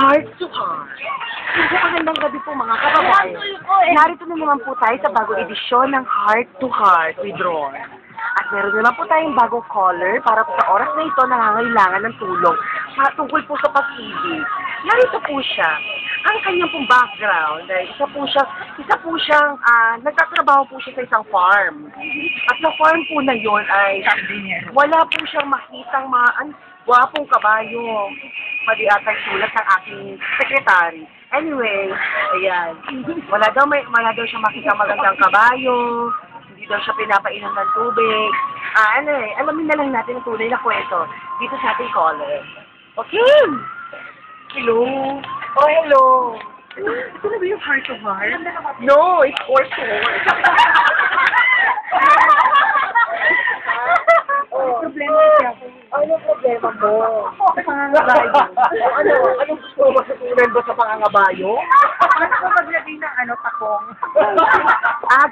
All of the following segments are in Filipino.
Heart to Heart. Magandang gabi po mga kababayan. Narito na naman po tayo sa bagong edisyon ng Heart to Heart with Ron. At meron naman po tayong bagong caller para po sa oras na ito nangangailangan ng tulong tungkol po sa pag-ibig. Narito po siya. Ang kanyang pong background ay isa po siyang nagtatrabaho po siya sa isang farm. At sa farm po na yon ay wala po siyang makitang gwapong kabayo. Mali atang sulat ng aking sekretary. Anyway, ayan. Wala daw siya makita magandang kabayo. Hindi daw siya pinapainom ng tubig. Alamin na lang natin ang tunay na kwento dito sa ating caller. Okay. Hello. Oh, hello. Ito na ba yung heart to heart? No, it's horse to horse. Anong problema mo? Sa pangangabayo. Anong gusto mo masutunan ba sa pangangabayo? Ano ko maglagay ng takong?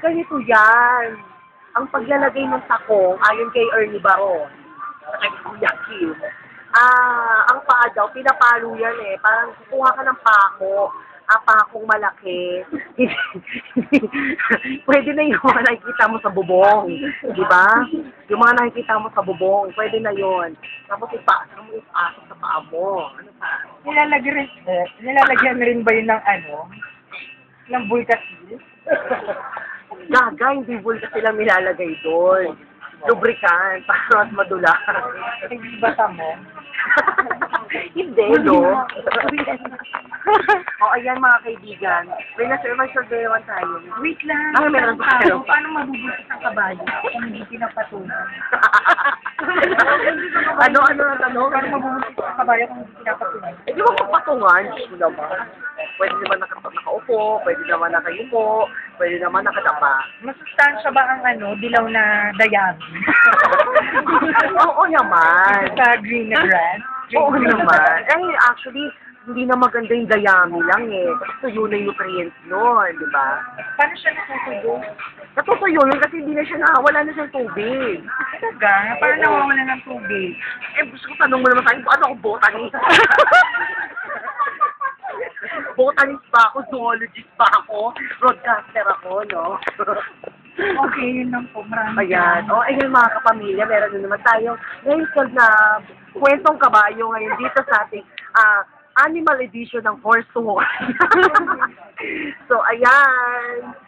Ganito yan. Ang paglalagay ng takong, ayon kay Ernie Baron, kay Kuya Kim, ang paa daw, pinapalo yan eh. Parang kukuha ka ng pako, pakong malaki. Pwede na yung mga nakikita mo sa bubong. Di ba? Yung mga nakikita mo sa bubong, pwede na yon. Tapos ipasok mo ipasok sa paa mo. Ano pa? Nilalagyan rin ba yun ng bulkasil? Gaga, hindi bulka silang nilalagay doon. Lubricant, para mas madula. Hindi ba mo? Hindi, no? Ayan mga kaibigan. May surveillance tayo. Wait lang. Meron pa kayo. Paano mabubulkas ang kabayo kung hindi pinapatunan? Ano ang tanong? Paano mabubulkas ang kabayo kung hindi pinapatunan? Di ba magpatungan? Gusto naman. Pwede naman nakaupo, pwede naman nakayupo, pwede naman nakadapa. Masustansya ba ang dilaw na dayami? Oo naman. Sa green na grass? Oo naman. Actually, hindi na maganda yung dayami lang eh. Kasi tuyo na yung nutrients nun, di ba? Paano siya natutuyo? Natutuyo yun kasi hindi na siya wala na siyang tubig. Talaga? Paano nawawala ng tubig? Gusto ko tanong mo naman sa akin, ano ako botanist? Botanist pa ako, zoologist pa ako, broadcaster ako, no? Okay, yun lang po. Maraming Ayan. Ayun mga kapamilya, meron na naman tayong ngayon na kwentong kabayo ngayon dito sa ating animal edition ng Horse to Horse. So, ayan.